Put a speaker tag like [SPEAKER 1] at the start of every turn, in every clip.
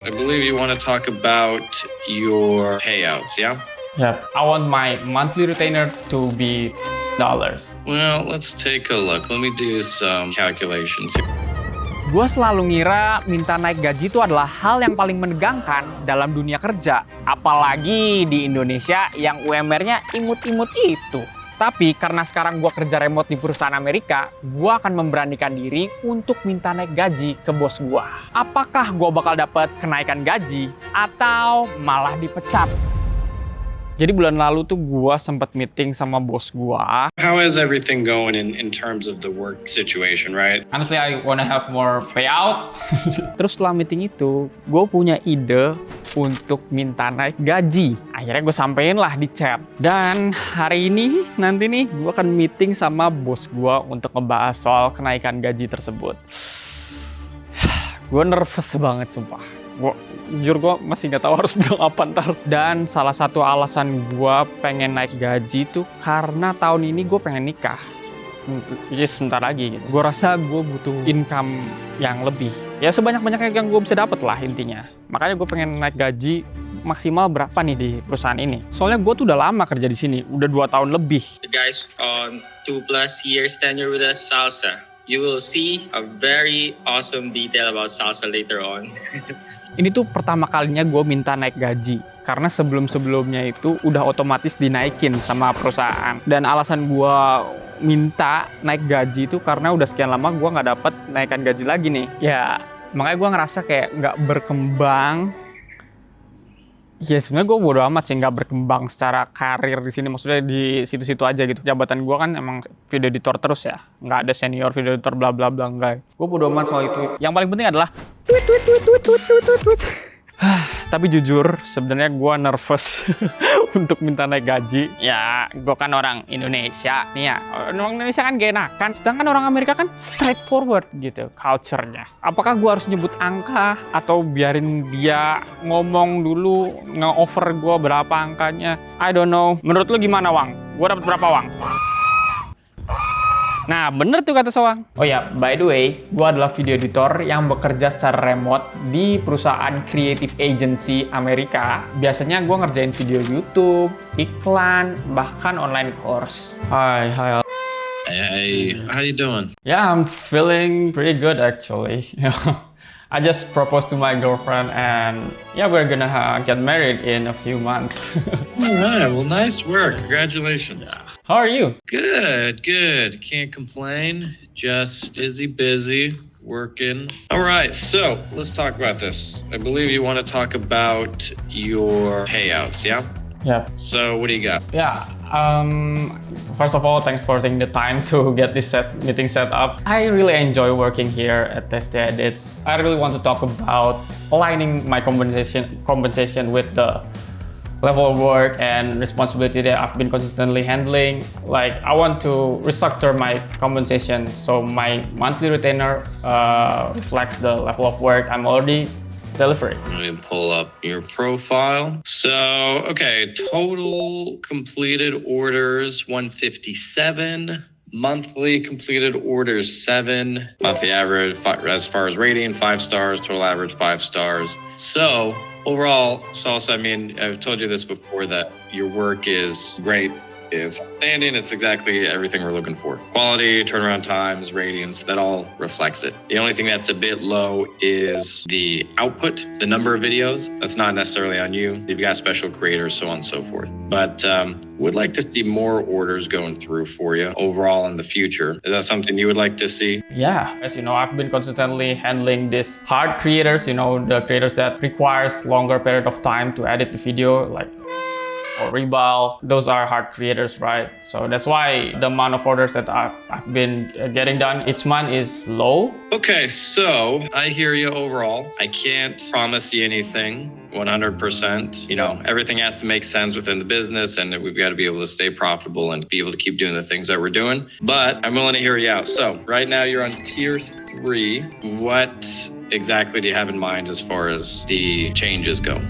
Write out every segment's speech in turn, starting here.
[SPEAKER 1] I believe you want to talk about your payouts, yeah?
[SPEAKER 2] Yep. I want my monthly retainer to be dollars.
[SPEAKER 1] Well, let's take a look. Let me do some calculations here.
[SPEAKER 3] Gue selalu ngira minta naik gaji itu adalah hal yang paling menegangkan dalam dunia kerja. Apalagi di Indonesia yang UMR-nya imut-imut itu. Tapi karena sekarang gue kerja remote di perusahaan Amerika, gue akan memberanikan diri untuk minta naik gaji ke bos gue. Apakah gue bakal dapat kenaikan gaji atau malah dipecat? Jadi bulan lalu tuh gue sempat meeting sama bos gue.
[SPEAKER 1] How is everything going in terms of the work situation, right?
[SPEAKER 2] Honestly, I wanna have more payout.
[SPEAKER 3] Terus setelah meeting itu, gue punya ide untuk minta naik gaji. Akhirnya gue sampein lah di chat. Dan hari ini, nanti nih, gue akan meeting sama bos gue untuk ngebahas soal kenaikan gaji tersebut. Gue nervous banget, sumpah. Jujur gue masih nggak tahu harus bilang apa ntar. Dan salah satu alasan gue pengen naik gaji tuh karena tahun ini gue pengen nikah. Jadi sebentar lagi gitu. Gue rasa gue butuh income yang lebih. Ya sebanyak-banyaknya yang gue bisa dapet lah intinya. Makanya gue pengen naik gaji maksimal berapa nih di perusahaan ini. Soalnya gue tuh udah lama kerja di sini, udah 2 tahun lebih.
[SPEAKER 4] Guys, on 2+ years tenure with us, Salsa. You will see a very awesome detail about Salsa later on.
[SPEAKER 3] Ini tuh pertama kalinya gue minta naik gaji. Karena sebelum-sebelumnya itu udah otomatis dinaikin sama perusahaan. Dan alasan gue minta naik gaji itu karena udah sekian lama gue nggak dapet naikan gaji lagi nih. Ya makanya gue ngerasa kayak nggak berkembang. Ya sebenarnya gue bodo amat sih nggak berkembang secara karir di sini, maksudnya di situ-situ aja gitu. Jabatan gue kan emang video editor terus ya, nggak ada senior video editor bla bla bla, enggak. Gue bodo amat soal itu. Yang paling penting adalah tweet. Tapi jujur sebenarnya gue nervous untuk minta naik gaji. Ya gue kan orang Indonesia nih ya, orang Indonesia kan gak enakan, sedangkan orang Amerika kan straightforward gitu culture-nya. Apakah gue harus nyebut angka atau biarin dia ngomong dulu, nge-offer gue berapa angkanya? I don't know. Menurut lu gimana, Wang? Gue dapat berapa, Wang? Nah, bener tuh kata Soang. Oh ya, by the way, gue adalah video editor yang bekerja secara remote di perusahaan creative agency Amerika. Biasanya gue ngerjain video YouTube, iklan, bahkan online course. Hi.
[SPEAKER 1] Hey, how you doing?
[SPEAKER 2] Yeah, I'm feeling pretty good actually. I just proposed to my girlfriend and yeah, we're gonna get married in a few months.
[SPEAKER 1] All right, well, nice work. Congratulations.
[SPEAKER 2] Yeah. How are you?
[SPEAKER 1] Good. Can't complain. Just busy working. All right, so let's talk about this. I believe you want to talk about your payouts, yeah?
[SPEAKER 2] Yeah.
[SPEAKER 1] So what do you got?
[SPEAKER 2] Yeah. First of all, thanks for taking the time to get this meeting set up. I really enjoy working here at Tasty Edits. I really want to talk about aligning my compensation with the level of work and responsibility that I've been consistently handling. Like, I want to restructure my compensation so my monthly retainer reflects the level of work I'm already delivering.
[SPEAKER 1] Let me pull up your profile. So, okay, total completed orders 157. Monthly completed orders 7. Monthly average, as far as rating, 5 stars. Total average, 5 stars. So, overall, Salsa, I mean, I've told you this before that your work is great. Is outstanding. It's exactly everything we're looking for. Quality, turnaround times, ratings, that all reflects it. The only thing that's a bit low is the output, the number of videos. That's not necessarily on you. You've got special creators, so on and so forth. But would like to see more orders going through for you overall in the future. Is that something you would like to see?
[SPEAKER 2] Yeah, as you know, I've been consistently handling these hard creators, you know, the creators that requires longer period of time to edit the video, like or Rebal. Those are hard creators, right? So that's why the amount of orders that I've been getting done each month is low.
[SPEAKER 1] Okay, so I hear you overall. I can't promise you anything 100%. You know, everything has to make sense within the business and we've got to be able to stay profitable and be able to keep doing the things that we're doing. But I'm willing to hear you out. So right now you're on tier 3. What exactly do you have in mind as far as the changes go?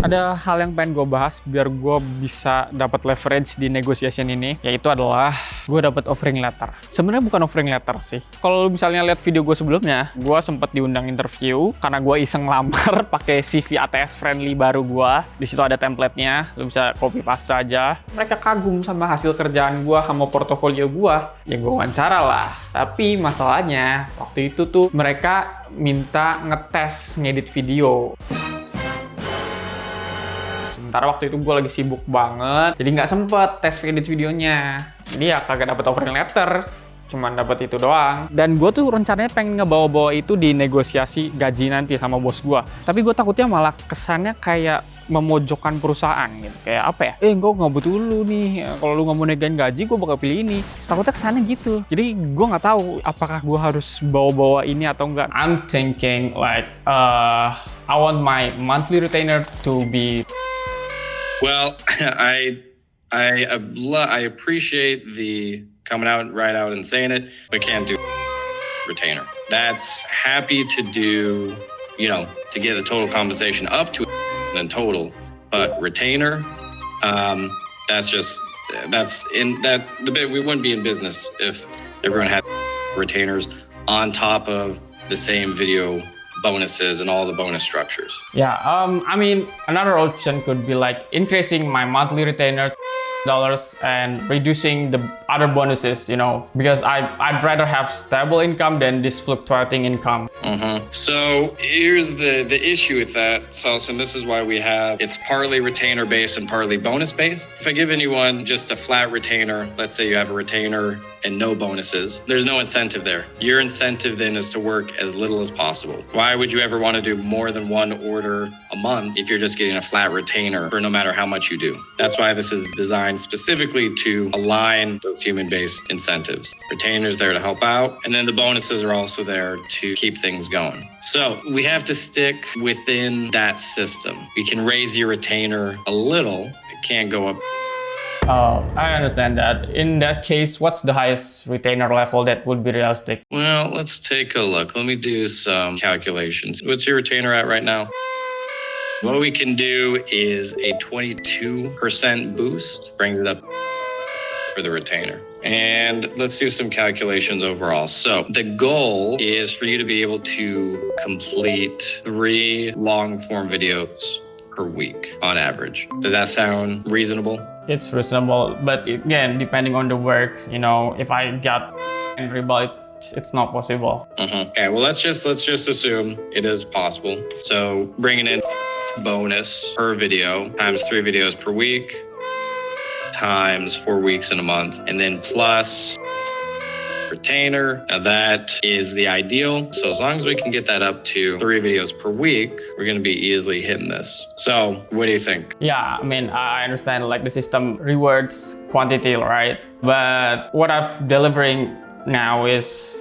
[SPEAKER 3] Ada hal yang pengen gue bahas biar gue bisa dapat leverage di negotiation ini, yaitu adalah gue dapat offering letter. Sebenarnya bukan offering letter sih. Kalau lu misalnya lihat video gue sebelumnya, gue sempat diundang interview karena gue iseng lamar pakai CV ATS friendly baru gue. Di situ ada template-nya, lu bisa copy paste aja. Mereka kagum sama hasil kerjaan gue, sama portofolio gue. Ya gue wawancara lah. Tapi masalahnya waktu itu tuh mereka minta ngetes ngedit video. Sementara waktu itu gue lagi sibuk banget, jadi nggak sempet tes edit videonya. Jadi ya kagak dapet offering letter, cuman dapet itu doang. Dan gue tuh rencananya pengen ngebawa-bawa itu di negosiasi gaji nanti sama bos gue. Tapi gue takutnya malah kesannya kayak memojokkan perusahaan gitu. Kayak apa ya? Gue nggak butuh lu nih. Kalau lu nggak mau negain gaji, gue bakal pilih ini. Takutnya kesannya gitu. Jadi gue nggak tahu apakah gue harus bawa-bawa ini atau enggak.
[SPEAKER 2] I'm thinking like, I want my monthly retainer to be.
[SPEAKER 1] Well, I appreciate the coming out right out and saying it, but can't do retainer. That's happy to do, to get the total compensation up to in total, but retainer, we wouldn't be in business if everyone had retainers on top of the same video bonuses and all the bonus structures.
[SPEAKER 2] Yeah, I mean, another option could be like increasing my monthly retainer dollars and reducing the other bonuses, because I'd rather have stable income than this fluctuating income.
[SPEAKER 1] So here's the issue with that, Salsa, and this is why it's partly retainer based and partly bonus based. If I give anyone just a flat retainer, let's say you have a retainer and no bonuses, there's no incentive there. Your incentive then is to work as little as possible. Why would you ever want to do more than one order a month if you're just getting a flat retainer for no matter how much you do? That's why this is designed specifically to align those human-based incentives. Retainers there to help out, and then the bonuses are also there to keep things going. So we have to stick within that system. We can raise your retainer a little, it can't go up.
[SPEAKER 2] I understand that. In that case, what's the highest retainer level that would be realistic?
[SPEAKER 1] Well, let's take a look. Let me do some calculations. What's your retainer at right now? What we can do is a 22% boost, brings it up for the retainer. And let's do some calculations overall. So the goal is for you to be able to complete 3 long-form videos per week on average. Does that sound reasonable?
[SPEAKER 2] It's reasonable, but again, depending on the works, if I got and rebel, it's not possible.
[SPEAKER 1] Okay, well let's just assume it is possible. So bringing in bonus per video times 3 videos per week times 4 weeks in a month, and then plus retainer. Now that is the ideal. So as long as we can get that up to 3 videos per week, we're going to be easily hitting this. So what do you think?
[SPEAKER 2] Yeah, I mean, I understand like the system rewards quantity, right? But what I'm delivering now is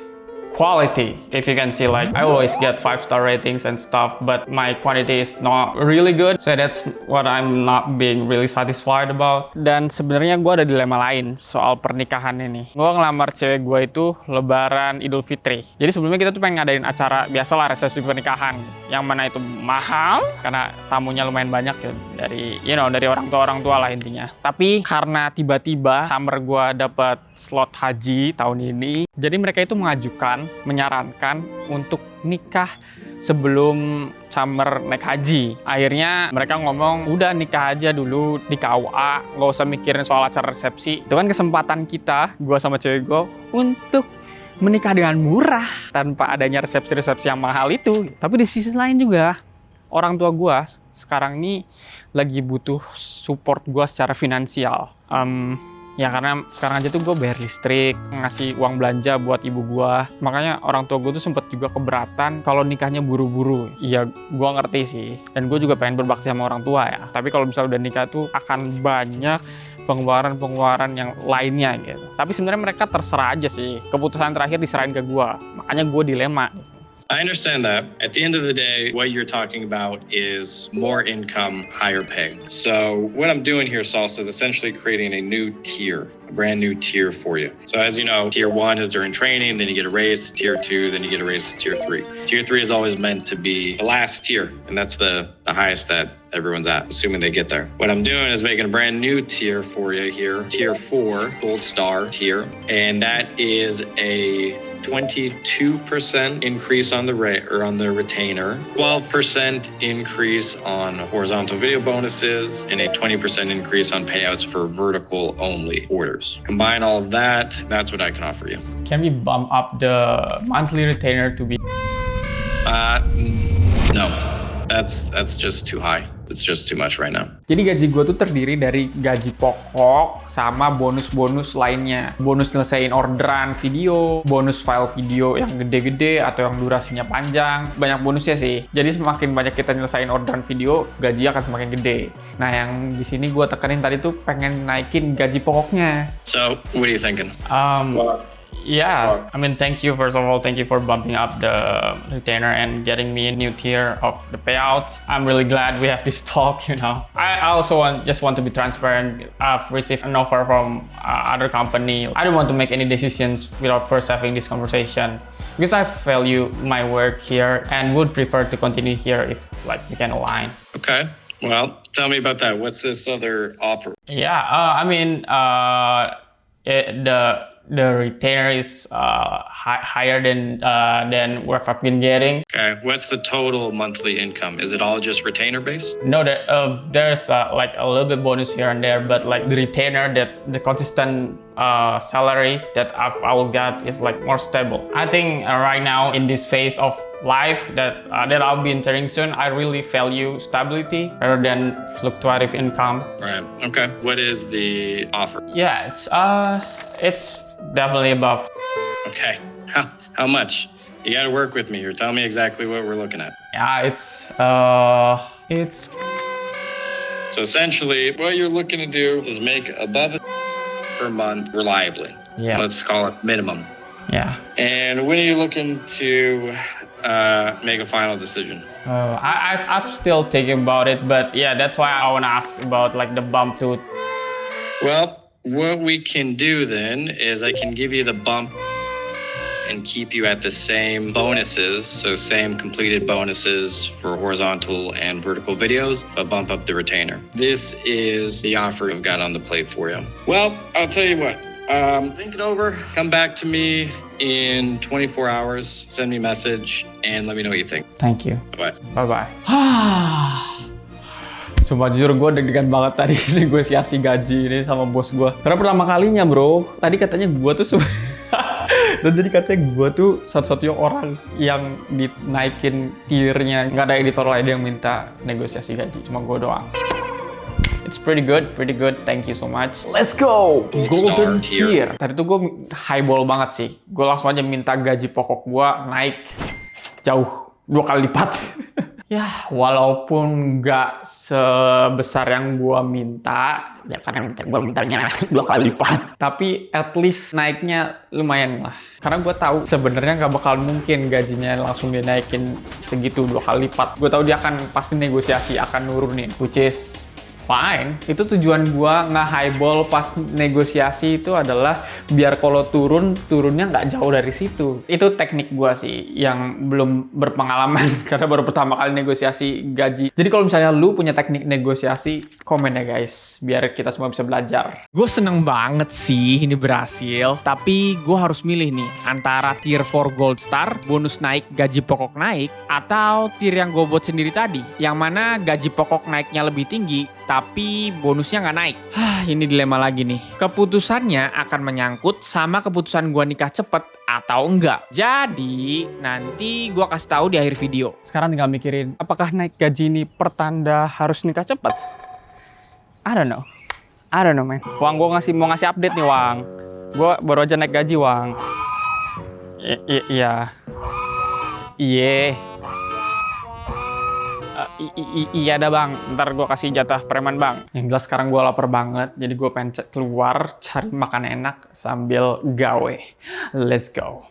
[SPEAKER 2] quality. If you can see, like I always get 5-star ratings and stuff, but my quantity is not really good. So that's what I'm not being really satisfied about.
[SPEAKER 3] Dan sebenarnya gue ada dilema lain soal pernikahan ini. Gue ngelamar cewek gue itu Lebaran Idul Fitri. Jadi sebelumnya kita tuh pengen ngadain acara biasalah resepsi pernikahan, yang mana itu mahal karena tamunya lumayan banyak ya, dari orang tua lah intinya. Tapi karena tiba-tiba summer gue dapet slot haji tahun ini, jadi mereka itu menyarankan untuk nikah sebelum summer naik haji. Akhirnya mereka ngomong, udah nikah aja dulu di KUA, nggak usah mikirin soal acara resepsi. Itu kan kesempatan kita, gue sama cewek gue, untuk menikah dengan murah tanpa adanya resepsi-resepsi yang mahal itu. Tapi di sisi lain juga, orang tua gue sekarang ini lagi butuh support gue secara finansial. Ya karena sekarang aja tuh gue bayar listrik, ngasih uang belanja buat ibu gue. Makanya orang tua gue tuh sempet juga keberatan kalau nikahnya buru-buru. Iya, gue ngerti sih. Dan gue juga pengen berbakti sama orang tua ya. Tapi kalau misalnya udah nikah tuh akan banyak pengeluaran-pengeluaran yang lainnya gitu. Tapi sebenarnya mereka terserah aja sih. Keputusan terakhir diserahin ke gue. Makanya gue dilema.
[SPEAKER 1] I understand that. At the end of the day, what you're talking about is more income, higher pay. So what I'm doing here, Salsa, is essentially creating a new tier, a brand new tier for you. So as you know, tier 1 is during training, then you get a raise to tier 2, then you get a raise to tier 3. Tier 3 is always meant to be the last tier, and that's the highest that everyone's at, assuming they get there. What I'm doing is making a brand new tier for you here, tier 4, gold star tier, and that is a 22% increase on the rate or on the retainer, 12% increase on horizontal video bonuses, and a 20% increase on payouts for vertical only orders. Combine all of that, that's what I can offer you.
[SPEAKER 2] Can we bump up the monthly retainer to be?
[SPEAKER 1] No, that's just too high. It's just too much right now.
[SPEAKER 3] Jadi gaji gue tuh terdiri dari gaji pokok sama bonus-bonus lainnya. Bonus nyelesain orderan video, bonus file video yang gede-gede atau yang durasinya panjang. Banyak bonusnya sih. Jadi semakin banyak kita nyelesain orderan video, gaji akan semakin gede. Nah, yang di sini gue tekenin tadi tuh pengen naikin gaji pokoknya.
[SPEAKER 1] So, what are you thinking?
[SPEAKER 2] Yeah, I mean, thank you. First of all, thank you for bumping up the retainer and getting me a new tier of the payouts. I'm really glad we have this talk, you know. I also just want to be transparent. I've received an offer from other company. I don't want to make any decisions without first having this conversation because I value my work here and would prefer to continue here if like we can align.
[SPEAKER 1] Okay. Well, tell me about that. What's this other offer?
[SPEAKER 2] Yeah, I mean, the retainer is higher than what I've been getting.
[SPEAKER 1] Okay. What's the total monthly income? Is it all just retainer based?
[SPEAKER 2] No, there's like a little bit bonus here and there, but like the retainer, that the consistent salary that I will get is like more stable. I think right now in this phase of life that I'll be entering soon, I really value stability rather than fluctuative income.
[SPEAKER 1] Right. Okay. What is the offer?
[SPEAKER 2] Yeah, it's definitely above.
[SPEAKER 1] Okay. How much? You got to work with me here. Tell me exactly what we're looking at.
[SPEAKER 2] Yeah, it's.
[SPEAKER 1] So essentially, what you're looking to do is make above it per month reliably.
[SPEAKER 2] Yeah.
[SPEAKER 1] Let's call it minimum.
[SPEAKER 2] Yeah.
[SPEAKER 1] And when are you looking to make a final decision?
[SPEAKER 2] I've still thinking about it, but yeah, that's why I want to ask about like the bump to.
[SPEAKER 1] Well, what we can do then is I can give you the bump and keep you at the same bonuses, so same completed bonuses for horizontal and vertical videos, but bump up the retainer. This is the offer I've got on the plate for you. Well, I'll tell you what. Think it over. Come back to me in 24 hours. Send me a message and let me know what you think.
[SPEAKER 2] Thank you.
[SPEAKER 1] Bye.
[SPEAKER 2] Bye-bye. Sumpah jujur gue deg-degan banget tadi negosiasi gaji ini sama bos gue. Karena pertama kalinya bro, tadi katanya gue tuh dan jadi katanya gue tuh satu-satunya orang yang dinaikin tiernya. Nggak ada editor lain yang minta negosiasi gaji, cuma gue doang. It's pretty good. Thank you so much. Let's go! Golden tier. Tadi tuh gue highball banget sih. Gue langsung aja minta gaji pokok gue naik jauh 2 kali lipat. Ya, walaupun nggak sebesar yang gue minta, ya karena gue mintanya 2 kali lipat. Tapi at least naiknya lumayan lah. Karena gue tahu sebenarnya nggak bakal mungkin gajinya langsung dinaikin segitu 2 kali lipat. Gue tahu dia akan pasti negosiasi, akan nurunin, which is fine. Itu tujuan gua nge-highball pas negosiasi itu adalah biar kalau turunnya nggak jauh dari situ. Itu teknik gua sih yang belum berpengalaman karena baru pertama kali negosiasi gaji. Jadi kalau misalnya lu punya teknik negosiasi, komen ya guys, biar kita semua bisa belajar.
[SPEAKER 3] Gue seneng banget sih ini berhasil, tapi gue harus milih nih antara tier 4 gold star, bonus naik, gaji pokok naik, atau tier yang gue buat sendiri tadi, yang mana gaji pokok naiknya lebih tinggi, tapi bonusnya nggak naik. Ini dilema lagi nih. Keputusannya akan menyangkut sama keputusan gue nikah cepet atau enggak. Jadi nanti gue kasih tahu di akhir video.
[SPEAKER 2] Sekarang tinggal mikirin, apakah naik gaji ini pertanda harus nikah cepat? I don't know man. Wang, gue mau ngasih update nih Wang. Gue baru aja naik gaji Wang. Iya. Iya dah bang, ntar gue kasih jatah preman bang. Yang jelas sekarang gue lapar banget, jadi gue pengen keluar cari makan enak sambil gawe. Let's go.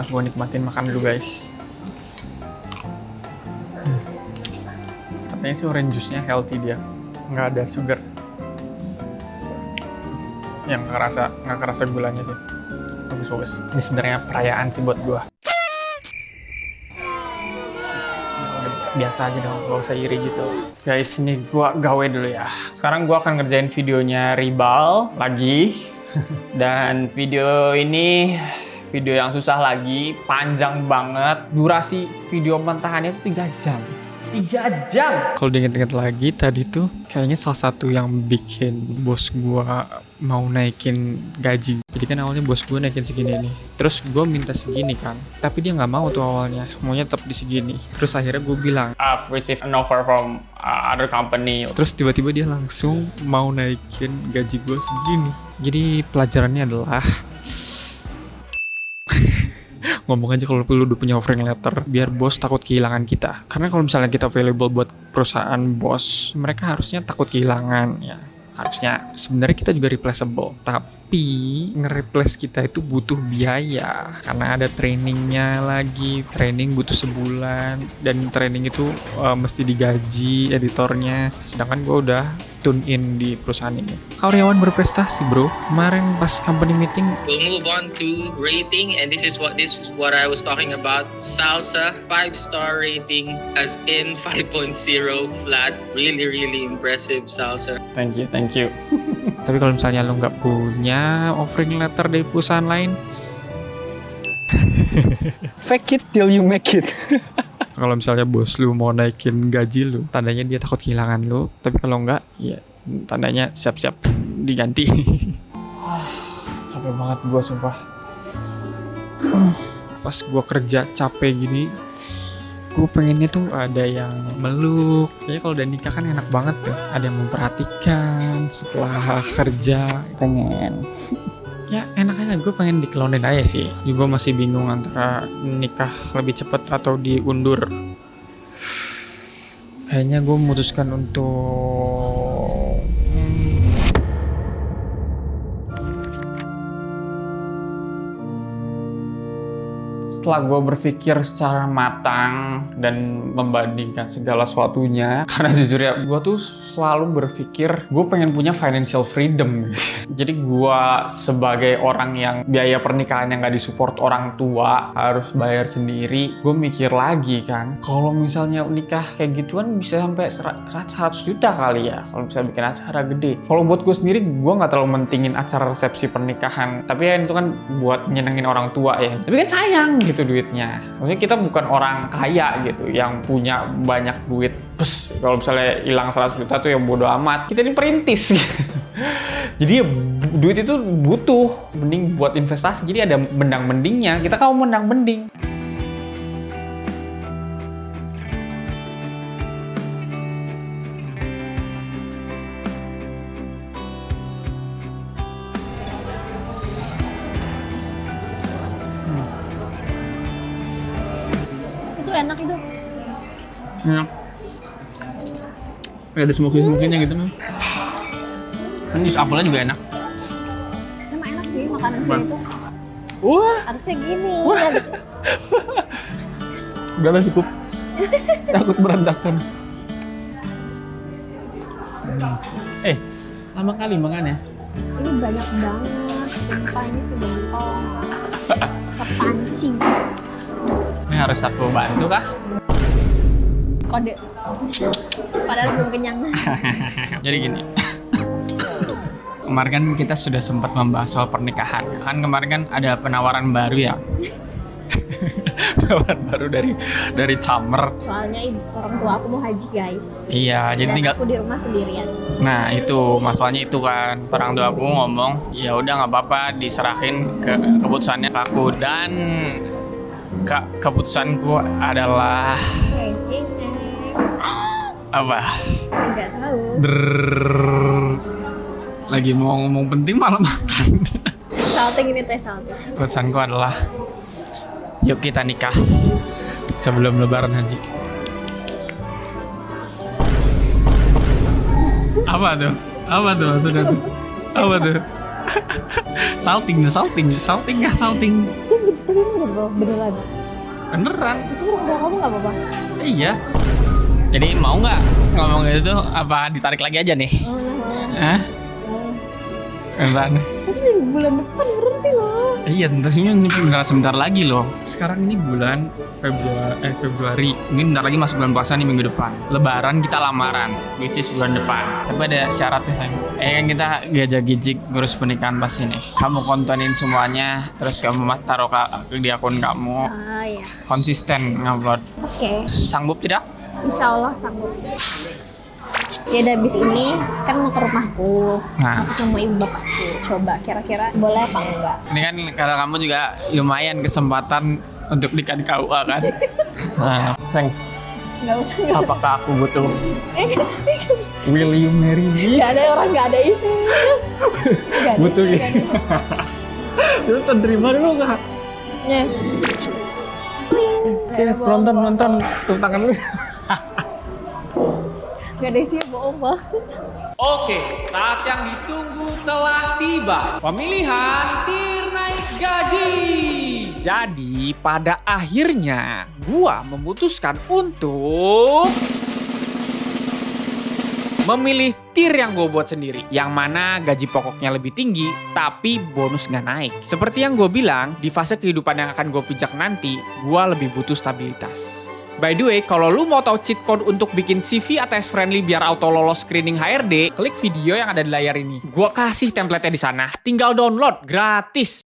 [SPEAKER 2] Gue nikmatin makan dulu guys.
[SPEAKER 3] Katanya sih orange juice-nya healthy dia, nggak ada sugar. Yang nggak kerasa gulanya sih. Bagus. Ini sebenarnya perayaan sih buat gua. Biasa aja dong, gak usah iri gitu. Guys, ini gua gawe dulu ya. Sekarang gua akan ngerjain videonya Ribal lagi. Dan video ini video yang susah lagi, panjang banget. Durasi video mentahannya itu 3 jam. 3 jam! Kalau diinget-inget lagi, tadi tuh kayaknya salah satu yang bikin bos gua mau naikin gaji. Jadi kan awalnya bos gua naikin segini nih. Terus gua minta segini kan. Tapi dia nggak mau tuh awalnya. Maunya tetap di segini. Terus akhirnya gua bilang,
[SPEAKER 2] I've received an offer from other company.
[SPEAKER 3] terus tiba-tiba dia langsung mau naikin gaji gua segini. Jadi pelajarannya adalah ngomong aja kalau lu udah punya offering letter, biar bos takut kehilangan kita. Karena kalau misalnya kita available buat perusahaan bos, mereka harusnya takut kehilangan ya. Harusnya sebenarnya kita juga replaceable, tapi nge-replace kita itu butuh biaya karena ada trainingnya lagi. Training butuh sebulan dan training itu mesti digaji editornya. Sedangkan gue udah tune in di perusahaan ini. Karyawan berprestasi bro. Kemarin pas company meeting,
[SPEAKER 4] We'll move on to rating, and this is what I was talking about. Salsa 5-star rating, as in 5.0 flat. Really impressive, Salsa.
[SPEAKER 2] Thank you.
[SPEAKER 3] tapi kalau misalnya lo nggak punya offering letter dari perusahaan lain, fake it till you make it. Kalau misalnya bos lu mau naikin gaji lu, tandanya dia takut kehilangan lu. Tapi kalau enggak, ya tandanya siap-siap diganti. Capek banget gua sumpah. Pas gua kerja capek gini, gua pengennya tuh ada yang meluk. Kayaknya kalau udah nikah kan enak banget tuh. Ada yang memperhatikan setelah kerja. Pengen. Ya enak aja, gue pengen dikelonin aja sih. Juga masih bingung antara nikah lebih cepat atau diundur. Kayaknya gue memutuskan untuk setelah gue berpikir secara matang dan membandingkan segala sesuatunya, karena jujur ya, gue tuh selalu berpikir gue pengen punya financial freedom. Jadi gue sebagai orang yang biaya pernikahan yang gak disupport orang tua, harus bayar sendiri, gue mikir lagi kan, kalau misalnya nikah kayak gituan bisa sampai 100 juta kali ya, kalau bisa bikin acara gede. Kalau buat gue sendiri, gue gak terlalu mentingin acara resepsi pernikahan, tapi ya itu kan buat nyenengin orang tua ya. Tapi kan sayang gitu duitnya. Maksudnya kita bukan orang kaya gitu yang punya banyak duit. Kalau misalnya hilang 100 juta tuh ya bodo amat. Kita ini perintis. Jadi ya duit itu butuh, mending buat investasi. Jadi ada mendang-mendingnya. Kita kalau mendang-mending.
[SPEAKER 5] Enak itu.
[SPEAKER 3] Enak. Ada smoky-smoky-nya gitu mah. Ini jus apelnya juga enak.
[SPEAKER 5] Emang enak sih makanan sih itu.
[SPEAKER 3] Wah,
[SPEAKER 5] Harusnya gini.
[SPEAKER 3] udahlah cukup. Takut berantakan. Lama kali makannya.
[SPEAKER 5] Ini banyak banget. Sumpah ini sebentong. Sepanci.
[SPEAKER 3] Ini harus aku bantu kah?
[SPEAKER 5] Kode. Padahal belum kenyang.
[SPEAKER 3] Jadi gini. Kemarin kan kita sudah sempat membahas soal pernikahan. Kan kemarin kan ada penawaran baru ya. Penawaran baru dari Camer.
[SPEAKER 5] Soalnya orang tua aku mau haji guys.
[SPEAKER 3] Iya, jadi
[SPEAKER 5] Dan
[SPEAKER 3] tinggal.
[SPEAKER 5] aku di rumah sendirian.
[SPEAKER 3] Nah itu masalahnya itu kan. Orang tua aku ngomong, ya udah nggak apa-apa, diserahin keputusannya ke aku. Dan keputusanku adalah apa?
[SPEAKER 5] Enggak tahu.
[SPEAKER 3] Lagi mau ngomong penting malah makan.
[SPEAKER 5] Salting ini teh salting.
[SPEAKER 3] Keputusanku adalah yuk kita nikah sebelum lebaran haji. Apa tuh maksudnya tuh? Apa tuh? Salting.
[SPEAKER 5] Tapi beneran.
[SPEAKER 3] Beneran.
[SPEAKER 5] Maksudnya kamu nggak apa-apa?
[SPEAKER 3] Iya. Jadi mau nggak ngomong gitu tuh apa ditarik lagi aja nih?
[SPEAKER 5] Oh, nah.
[SPEAKER 3] Hah? Beneran?
[SPEAKER 5] Tapi minggu bulan depan berhenti loh.
[SPEAKER 3] Iya, tentunya ini beneran sebentar lagi loh. Sekarang ini bulan Februari. Ini bentar lagi masuk bulan puasa nih minggu depan. Lebaran kita lamaran, which is bulan depan. Tapi ada syaratnya sayang. Kan kita gajah-gijik ngurus pernikahan pas ini. Kamu kontenin semuanya, terus kamu taruh di akun kamu.
[SPEAKER 5] Ah ya.
[SPEAKER 3] Konsisten ngupload.
[SPEAKER 5] Oke.
[SPEAKER 3] Sanggup tidak?
[SPEAKER 5] Insya Allah sanggup. Ya udah abis ini kan mau ke rumahku.
[SPEAKER 3] Nah.
[SPEAKER 5] Aku ketemu ibu bapakku. Coba kira-kira boleh apa enggak?
[SPEAKER 3] Ini kan kalau kamu juga lumayan kesempatan untuk nikah di KUA kan? Nah, sayang,
[SPEAKER 5] Enggak usah, enggak usah.
[SPEAKER 3] apakah aku butuh? Will you marry me?
[SPEAKER 5] Enggak ada orang, enggak ada isinya. Nggak ada
[SPEAKER 3] Butuh
[SPEAKER 5] isinya,
[SPEAKER 3] gitu. Lu terima dulu nggak?
[SPEAKER 5] Nih.
[SPEAKER 3] Penonton, tepuk tangan lu.
[SPEAKER 5] Enggak ada isinya, bohong banget.
[SPEAKER 3] Oke, saat yang ditunggu telah tiba. Pemilihan tir naik gaji. Jadi pada akhirnya gua memutuskan untuk memilih tir yang gue buat sendiri. Yang mana gaji pokoknya lebih tinggi, tapi bonus nggak naik. Seperti yang gue bilang, di fase kehidupan yang akan gue pijak nanti, gue lebih butuh stabilitas. By the way, kalau lu mau tahu cheat code untuk bikin CV ATS friendly biar auto lolos screening HRD, klik video yang ada di layar ini. Gua kasih template-nya di sana, tinggal download gratis.